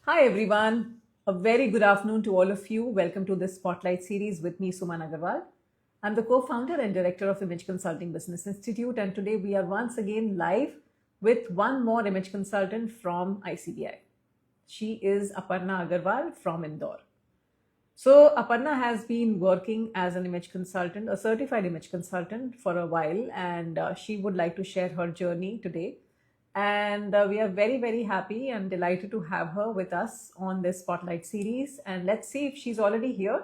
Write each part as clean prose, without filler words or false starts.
Hi everyone. A very good afternoon to all of you. Welcome to this Spotlight series with me, Suman Agarwal. I'm the co-founder and director of Image Consulting Business Institute, and today we are once again live with one more image consultant from ICBI. She is Aparna Agrawal from Indore. So Aparna has been working as an image consultant, a certified image consultant for a while, and she would like to share her journey today. And we are very, very happy and delighted to have her with us on this Spotlight series. And let's see if she's already here.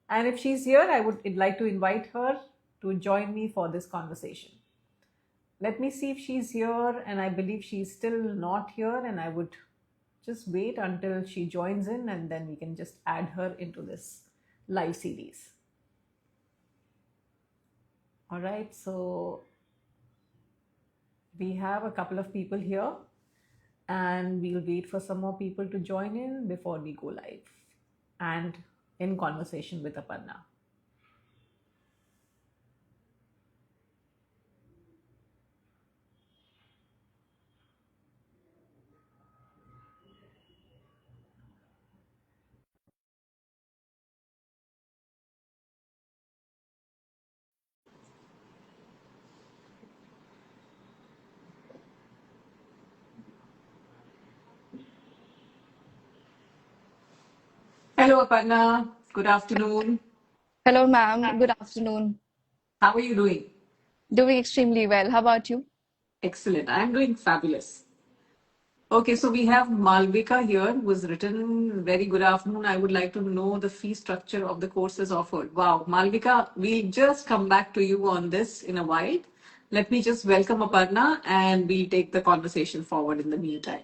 And if she's here, I would like to invite her to join me for this conversation. Let me see if she's here, and I believe she's still not here, and I would just wait until she joins in and then we can just add her into this live series. All right, so we have a couple of people here and we'll wait for some more people to join in before we go live and in conversation with Aparna. Hello, Aparna. Good afternoon. Hello, ma'am. Good afternoon. How are you doing? Doing extremely well. How about you? Excellent. I'm doing fabulous. Okay, so we have Malvika here who has written, very good afternoon. I would like to know the fee structure of the courses offered. Wow, Malvika, we'll just come back to you on this in a while. Let me just welcome Aparna and we'll take the conversation forward in the meantime.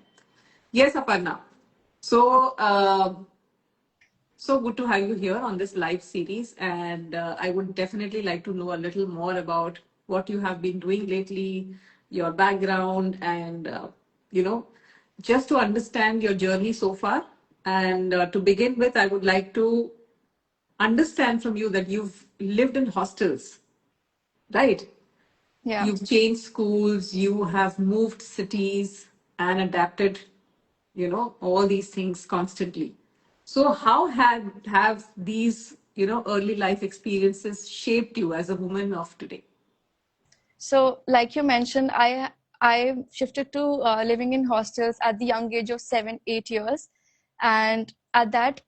Yes, Aparna. So, so good to have you here on this live series. And I would definitely like to know a little more about what you have been doing lately, your background, and, just to understand your journey so far. And to begin with, I would like to understand from you that you've lived in hostels, right? Yeah. You've changed schools, you have moved cities and adapted, all these things constantly. So how have these, early life experiences shaped you as a woman of today? So, like you mentioned, I shifted to living in hostels at the young age of 7, 8 years, and at that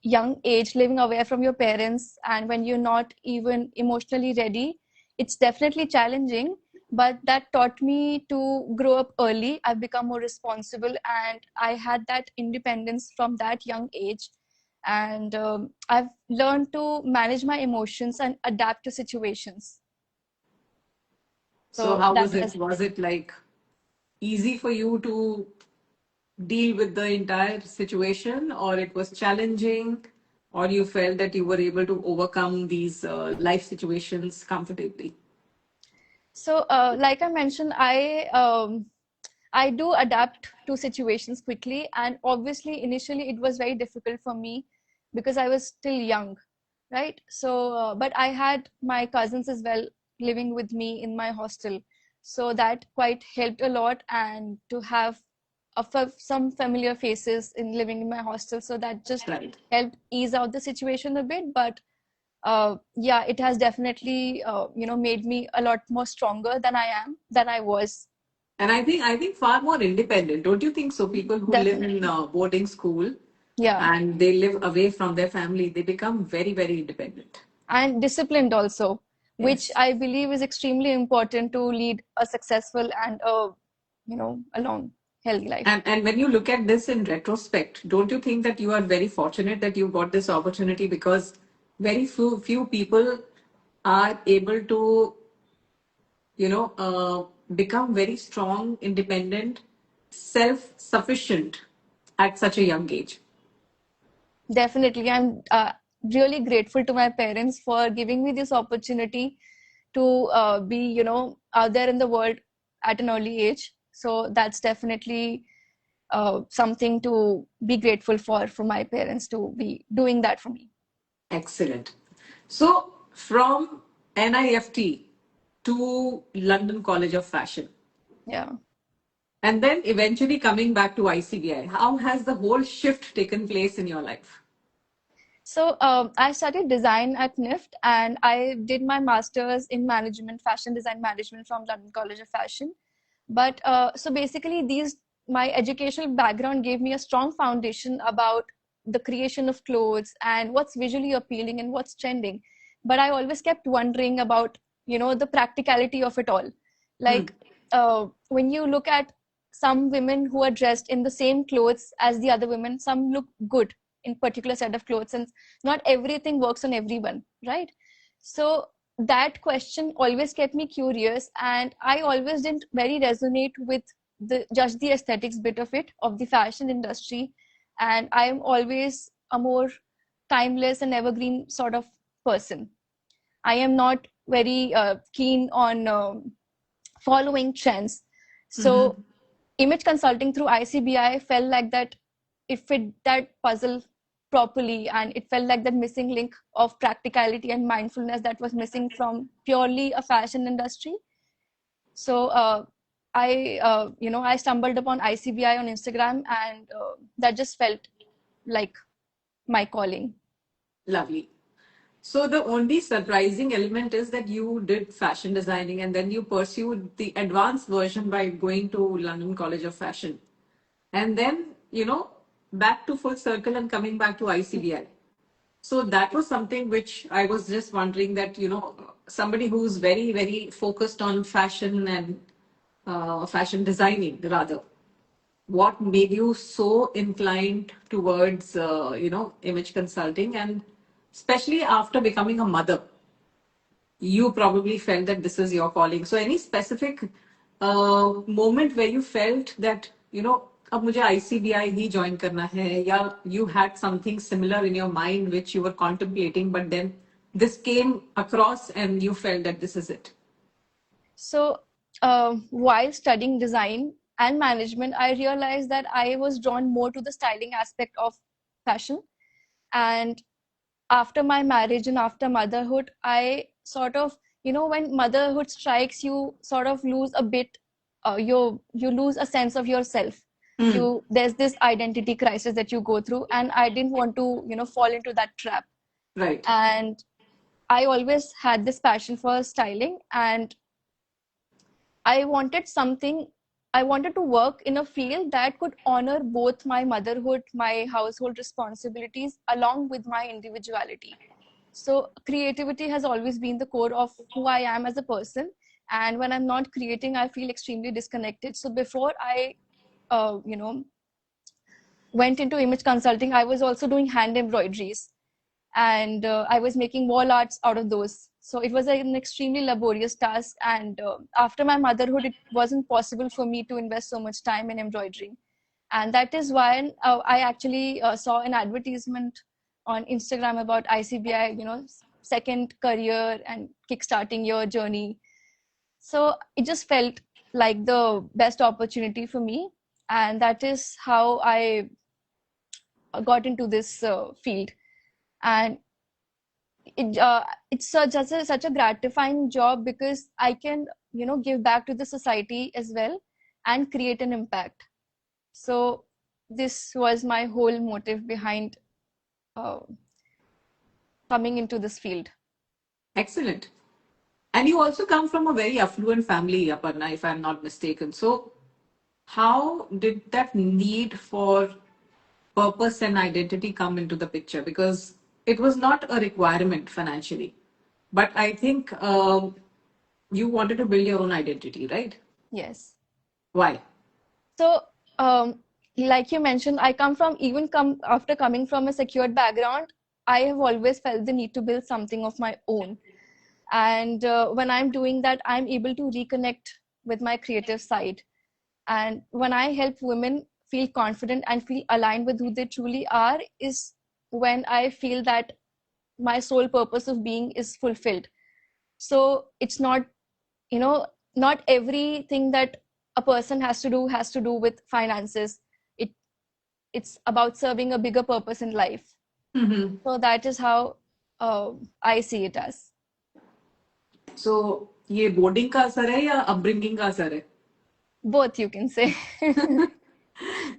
young age, living away from your parents, and when you're not even emotionally ready, it's definitely challenging. But that taught me to grow up early. I've become more responsible, and I had that independence from that young age. And I've learned to manage my emotions and adapt to situations. So So how that was it? has Was it like easy for you to deal with the entire situation, or it was challenging, or you felt that you were able to overcome these life situations comfortably? so like I mentioned, I do adapt to situations quickly, and obviously initially it was very difficult for me because I was still young, right? So but I had my cousins as well living with me in my hostel, so that quite helped a lot, and to have some familiar faces in living in my hostel, so that just Right. helped ease out the situation a bit. But yeah, it has definitely made me a lot more stronger than I was. And I think far more independent, don't you think so? People who live in Definitely. boarding school Yeah. and they live away from their family, they become very, very independent. And disciplined also, which Yes. I believe is extremely important to lead a successful and a long, healthy life. And when you look at this in retrospect, don't you think that you are very fortunate that you got this opportunity, because very few people are able to, become very strong, independent, self-sufficient at such a young age. Definitely, I'm really grateful to my parents for giving me this opportunity to be, out there in the world at an early age. So that's definitely something to be grateful for my parents to be doing that for me. Excellent. So from NIFT to London College of Fashion, Yeah. And then eventually coming back to ICBI, how has the whole shift taken place in your life? So I studied design at NIFT, and I did my master's in management, fashion design management from London College of Fashion. But so basically, my educational background gave me a strong foundation about the creation of clothes and what's visually appealing and what's trending. But I always kept wondering about, the practicality of it all. Hmm. Like when you look at some women who are dressed in the same clothes as the other women, some look good in particular set of clothes, and not everything works on everyone, right? So that question always kept me curious, and I always didn't very resonate with the aesthetics bit of it, of the fashion industry. And I am always a more timeless and evergreen sort of person. I am not very keen on following trends. Mm-hmm. So image consulting through ICBI felt like that it fit that puzzle properly, and it felt like that missing link of practicality and mindfulness that was missing from purely a fashion industry. So I stumbled upon ICBI on Instagram, and that just felt like my calling. Lovely. So the only surprising element is that you did fashion designing and then you pursued the advanced version by going to London College of Fashion. And then, back to full circle and coming back to ICBI. So that was something which I was just wondering that, somebody who's very, very focused on fashion and fashion designing rather, what made you so inclined towards, image consulting, and especially after becoming a mother, you probably felt that this is your calling. So any specific moment where you felt that, अब मुझे ICBI ही join करना है, या you had something similar in your mind which you were contemplating, but then this came across and you felt that this is it? So while studying design and management, I realized that I was drawn more to the styling aspect of fashion. And after my marriage and after motherhood, I sort of, when motherhood strikes, you sort of lose a bit, you lose a sense of yourself. Hmm. There's this identity crisis that you go through, and I didn't want to, fall into that trap. Right. And I always had this passion for styling, and I wanted something, I wanted to work in a field that could honor both my motherhood, my household responsibilities, along with my individuality. So, creativity has always been the core of who I am as a person. And when I'm not creating, I feel extremely disconnected. So, before I, uh, you know, went into image consulting, I was also doing hand embroideries, and I was making wall arts out of those. So it was an extremely laborious task. And after my motherhood, it wasn't possible for me to invest so much time in embroidering. And that is why I actually saw an advertisement on Instagram about ICBI, second career and kickstarting your journey. So it just felt like the best opportunity for me. And that is how I got into this field. And it's such a gratifying job because I can, give back to the society as well and create an impact. So this was my whole motive behind uh, coming into this field. Excellent. And you also come from a very affluent family, Aparna, if I'm not mistaken. So how did that need for purpose and identity come into the picture? Because it was not a requirement financially, but I think you wanted to build your own identity, right? Yes. Why? So, like you mentioned, I come from, even come after coming from a secured background, I have always felt the need to build something of my own. And when I'm doing that, I'm able to reconnect with my creative side. And when I help women feel confident and feel aligned with who they truly are, is when I feel that my sole purpose of being is fulfilled. So it's not, you know, not everything that a person has to do with finances. It it's about serving a bigger purpose in life. Mm-hmm. So that is how I see it as. So ये boarding का असर है या upbringing का असर है? Both, you can say.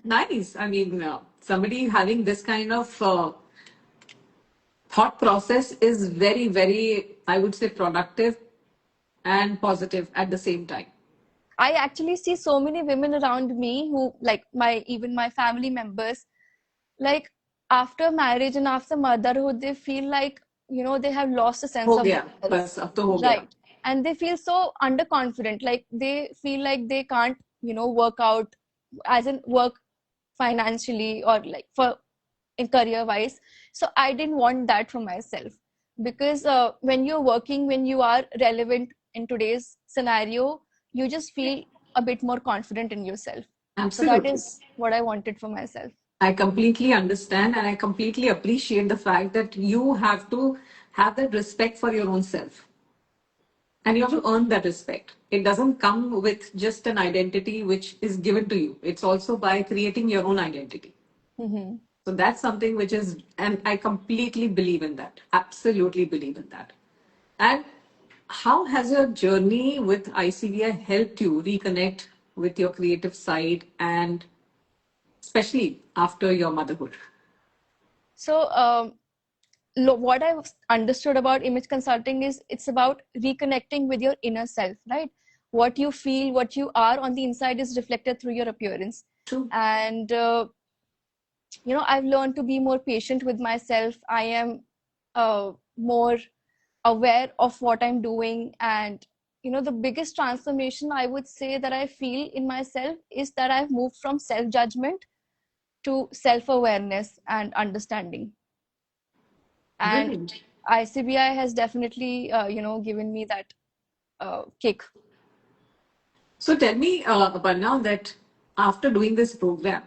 Nice. I mean, somebody having this kind of thought process is very, very, I would say, productive and positive at the same time. I actually see so many women around me who, like even my family members, like after marriage and after motherhood, they feel like, they have lost a sense हो of गया, themselves. बस अब तो हो गया. Right. And they feel so underconfident, like they feel like they can't, work out, as in work financially or like for in career wise. So I didn't want that for myself, because when you're working, when you are relevant in today's scenario, you just feel a bit more confident in yourself. So that Absolutely. is what I wanted for myself. I completely understand and I completely appreciate the fact that you have to have that respect for your own self. And you have to earn that respect. It doesn't come with just an identity which is given to you. It's also by creating your own identity. Hmm. So that's something which is, and I completely believe in that. Absolutely believe in that. And how has your journey with ICBI helped you reconnect with your creative side and especially after your motherhood? So what I've understood about image consulting is it's about reconnecting with your inner self, right? What you feel, what you are on the inside is reflected through your appearance. True. And I've learned to be more patient with myself. I am more aware of what I'm doing. And the biggest transformation I would say that I feel in myself is that I've moved from self judgment to self awareness and understanding. And Brilliant. ICBI has definitely given me that kick. So tell me, Aparna, that after doing this program,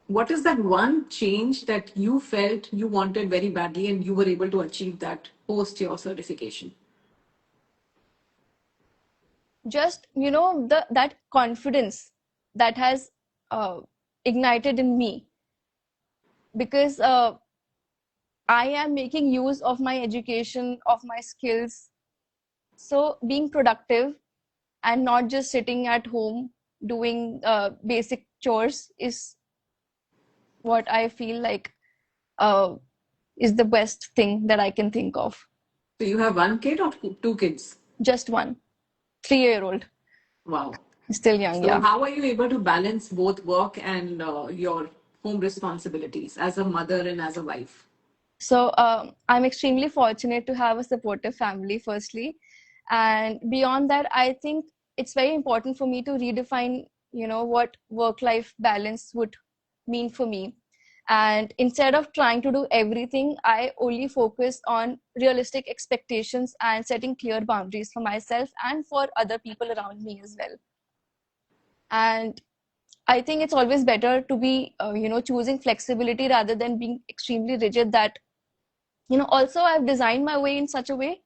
what is that one change that you felt you wanted very badly and you were able to achieve that post your certification? Just the that confidence that has uh, ignited in me, because I am making use of my education, of my skills. So being productive and not just sitting at home doing basic chores is what I feel like uh, is the best thing that I can think of. So you have one kid or two kids? Just one, 3-year old, Wow. still young, So yeah. how are you able to balance both work and your home responsibilities as a mother and as a wife? So I'm extremely fortunate to have a supportive family, firstly. And beyond that, I think it's very important for me to redefine, what work-life balance would mean for me. And instead of trying to do everything, I only focus on realistic expectations and setting clear boundaries for myself and for other people around me as well. And I think it's always better to be, choosing flexibility rather than being extremely rigid. That also I've designed my way in such a way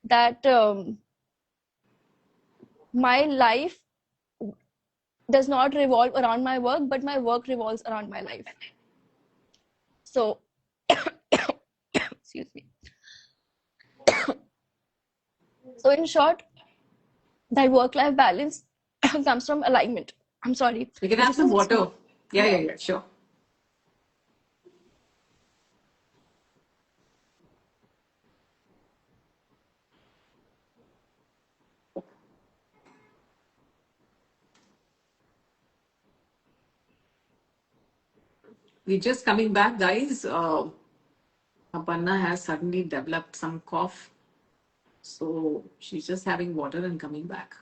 that my life does not revolve around my work, but my work revolves around my life. So excuse me. So in short, that work life balance comes from alignment. I'm sorry. We can Could have you some please excuse? water. Yeah, Yeah. yeah, yeah, sure. We're just coming back, guys. Aparna has suddenly developed some cough. So she's just having water and coming back.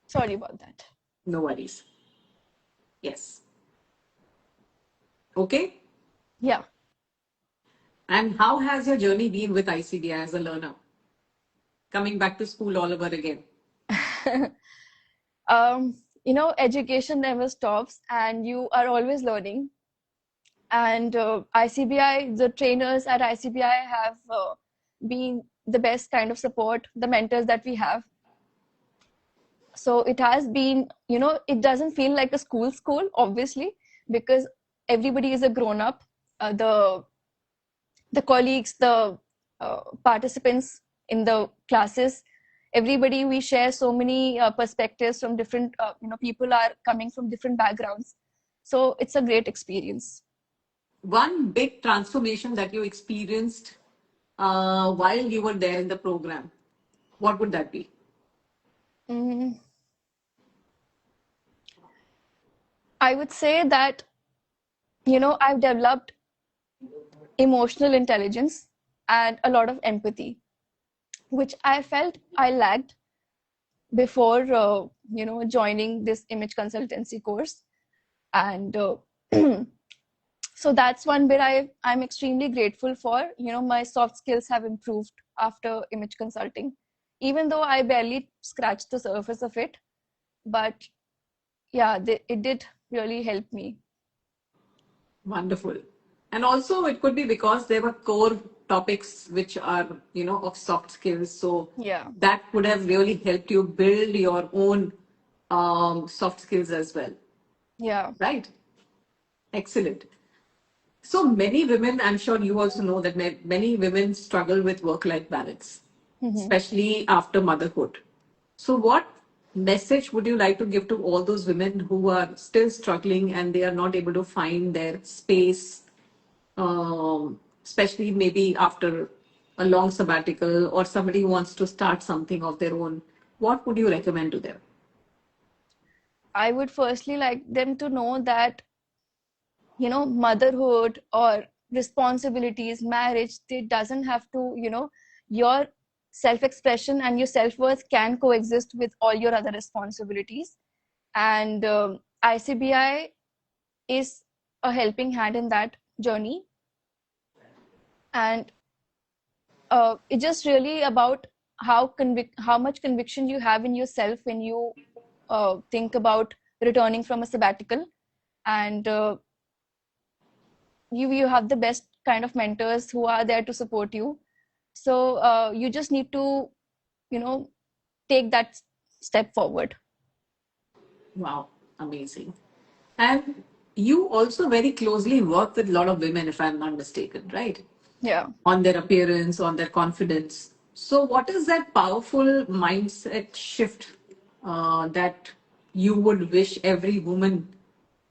Sorry about that. No worries. Yes. Okay. Yeah. And how has your journey been with ICDI as a learner? Coming back to school all over again. um, education never stops and you are always learning. And ICBI, the trainers at ICBI have been the best kind of support, the mentors that we have. So it has been, it doesn't feel like a school, obviously, because everybody is a grown up. The colleagues, the participants in the classes, everybody, we share so many perspectives from different, people are coming from different backgrounds. So it's a great experience. One big transformation that you experienced while you were there in the program, what would that be? Mm, I would say that, I've developed emotional intelligence and a lot of empathy, which I felt I lacked before, joining this image consultancy course. And so that's one bit I'm extremely grateful for. My soft skills have improved after image consulting, even though I barely scratched the surface of it. But yeah, it did really help me. Wonderful. And also, it could be because there were core topics which are, of soft skills. So Yeah, that would have really helped you build your own soft skills as well. yeah. Right? Excellent. So many women, I'm sure you also know that many women struggle with work-life balance, Mhm. especially after motherhood. So, what message would you like to give to all those women who are still struggling and they are not able to find their space, especially maybe after a long sabbatical or somebody who wants to start something of their own? What would you recommend to them? I would firstly like them to know that, motherhood or responsibilities, marriage, they doesn't have to, your self-expression and your self-worth can coexist with all your other responsibilities. And ICBI is a helping hand in that journey. And it's just really about how much conviction you have in yourself when you think about returning from a sabbatical. And you have the best kind of mentors who are there to support you. So you just need to, you know take that step forward. Wow, amazing. And you also very closely work with a lot of women, if I'm not mistaken, right? Yeah. On their appearance, on their confidence. So, what is that powerful mindset shift that you would wish every woman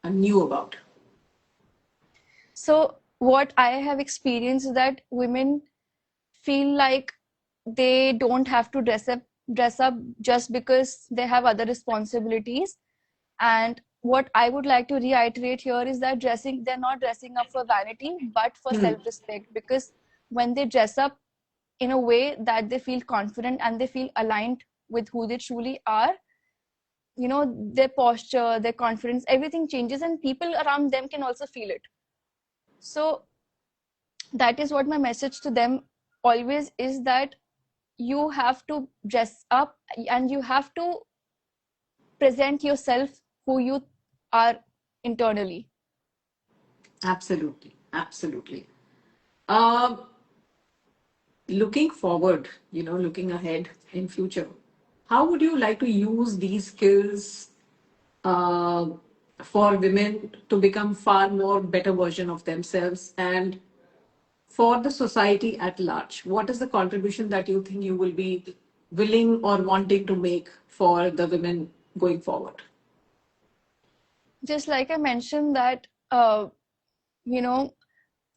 knew about? So what I have experienced is that women feel like they don't have to dress up just because they have other responsibilities. And what I would like to reiterate here is that they're not dressing up for vanity but for Hmm, self-respect, because when they dress up in a way that they feel confident and they feel aligned with who they truly are, their posture, their confidence, everything changes, and people around them can also feel it. So that is what my message to them always is, that you have to dress up and you have to present yourself who you are internally. absolutely, absolutely. Um, Looking forward, looking ahead in future, how would you like to use these skills uh, for women to become far more better version of themselves and for the society at large? What is the contribution that you think you will be willing or wanting to make for the women going forward? Just like I mentioned that, you know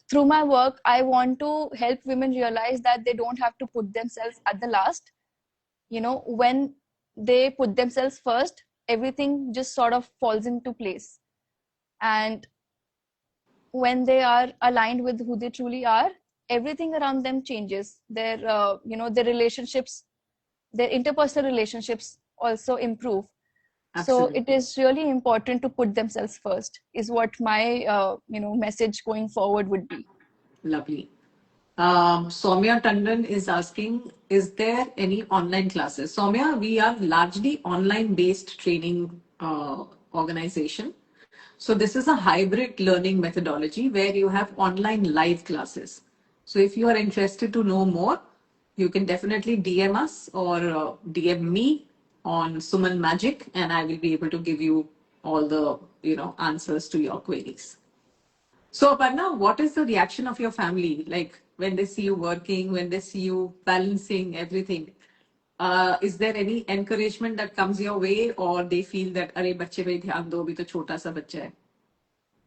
through my work I want to help women realize that they don't have to put themselves at the last. When they put themselves first, everything just sort of falls into place. And when they are aligned with who they truly are, everything around them changes. Their relationships, their interpersonal relationships also improve. So it Absolutely. is really important to put themselves first, is what my message going forward would be. Lovely. Soumya Tandon is asking, is there any online classes? Soumya, we are largely online based training organization. So this is a hybrid learning methodology where you have online live classes. So if you are interested to know more, you can definitely DM us or DM me on Suman Magic, and I will be able to give you all the answers to your queries. So, Aparna, what is the reaction of your family? Like when they see you working, when they see you balancing everything? is there any encouragement that comes your way, or they feel that अरे बच्चे पे ध्यान दो अभी तो छोटा सा बच्चा है?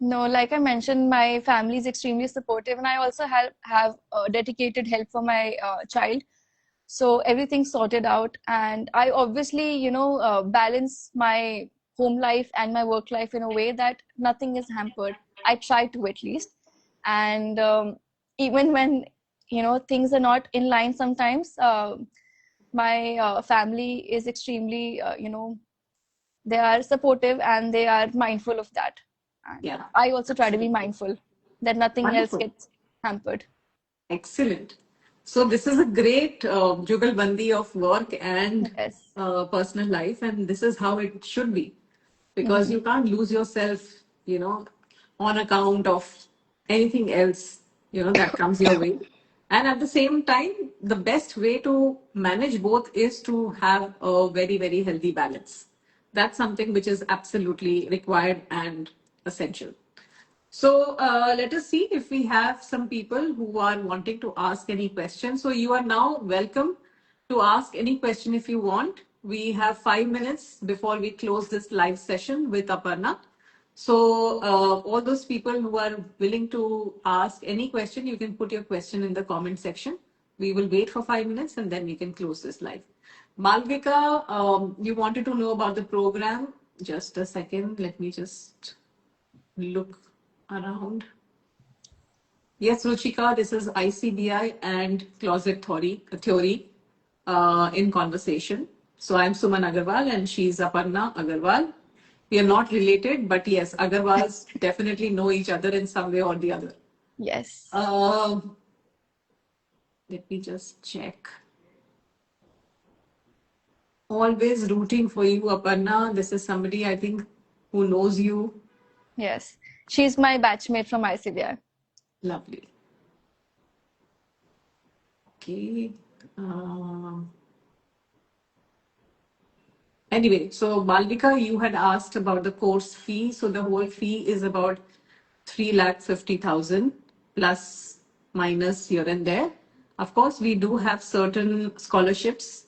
No, like I mentioned, my family is extremely supportive, and I also have dedicated help for my child. So everything's sorted out, and I obviously, balance my home life and my work life in a way that nothing is hampered. I try to at least, and even when things are not in line, sometimes my family is extremely, they are supportive and they are mindful of that. And Yeah, I also try to be absolutely. mindful that nothing else Wonderful. gets hampered. Excellent. So this is a great jugalbandi of work and Yes. personal life, and this is how it should be, because Hmm. you can't lose yourself, on account of anything else, that comes your way. And at the same time, the best way to manage both is to have a very, very healthy balance. That's something which is absolutely required and essential. So let us see if we have some people who are wanting to ask any questions. So you are now welcome to ask any question if you want. We have 5 minutes before we close this live session with Aparna. So all those people who are willing to ask any question, you can put your question in the comment section. We will wait for 5 minutes and then we can close this live. Malvika, you wanted to know about the program. Just a second. Let me just look around. Yes, Ruchika, this is ICBI and closet theory in conversation. So I'm Suman Agarwal and she's Aparna Agrawal. We are not related, but yes, Agarwals definitely know each other in some way or the other. Yes. Uh, Let me just check. Always rooting for you, Aparna. This is somebody I think who knows you. Yes. She's my batchmate from ICBI. Lovely. Okay. Um, Anyway, so Malvika, you had asked about the course fee. So the whole fee is about 3,50,000 plus minus here and there. Of course, we do have certain scholarships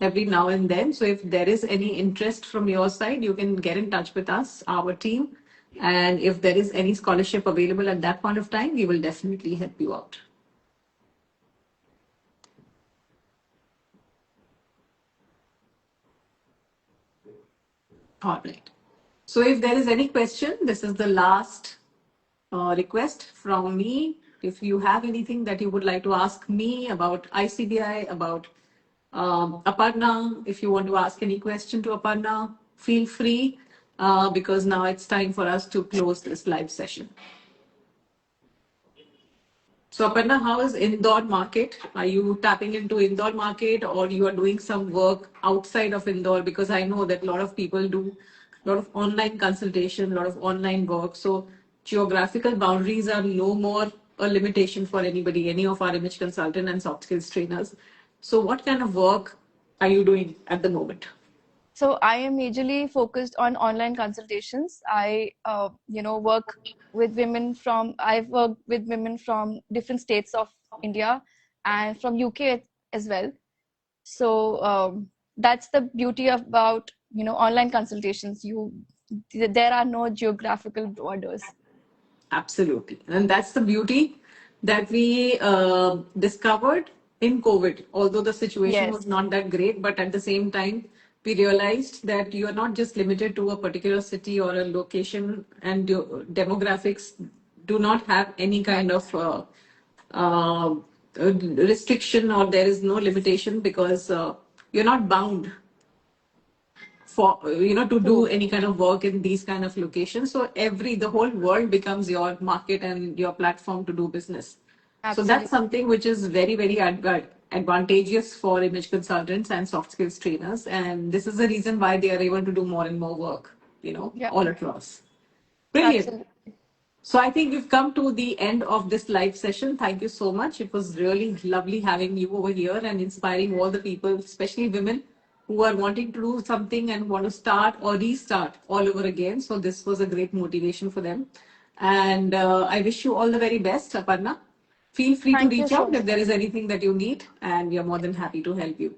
every now and then. So if there is any interest from your side, you can get in touch with us, our team. And if there is any scholarship available at that point of time, we will definitely help you out. All right. So if there is any question, this is the last request from me. If you have anything that you would like to ask me about ICBI, about Aparna, if you want to ask any question to Aparna, feel free because now it's time for us to close this live session. So Aparna, how is Indore market? Are you tapping into Indore market or you are doing some work outside of Indore? Because I know that a lot of people do a lot of online consultation, a lot of online work. So geographical boundaries are no more a limitation for anybody, any of our image consultant and soft skills trainers. So what kind of work are you doing at the moment? So I am majorly focused on online consultations. Work with women from, I've worked with women from different states of India and from UK as well. So that's the beauty about, online consultations. There are no geographical borders. Absolutely. And that's the beauty that we discovered in COVID. Although the situation Yes, was not that great, but at the same time, we realized that you are not just limited to a particular city or a location, and demographics do not have any kind of uh, restriction, or there is no limitation because you're not bound for to do true. any kind of work in these kind of locations. So the whole world becomes your market and your platform to do business. So that's Absolutely. something which is very, very advantageous for image consultants and soft skills trainers, and this is the reason why they are able to do more and more work, Yeah, all across. Brilliant. absolutely. So I think we've come to the end of this live session. Thank you so much. It was really lovely having you over here and inspiring all the people, especially women who are wanting to do something and want to start or restart all over again. So this was a great motivation for them. And I wish you all the very best, Aparna. Feel free to Thank you reach so out if much. there is anything that you need, and we are more than happy to help you.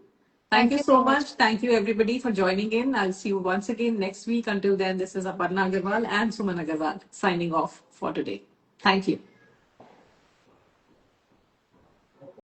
Thank you you so so much. much. Thank you, everybody, for joining in. I'll see you once again next week. Until then, this is Aparna Agrawal and Suman Agarwal signing off for today. Thank you.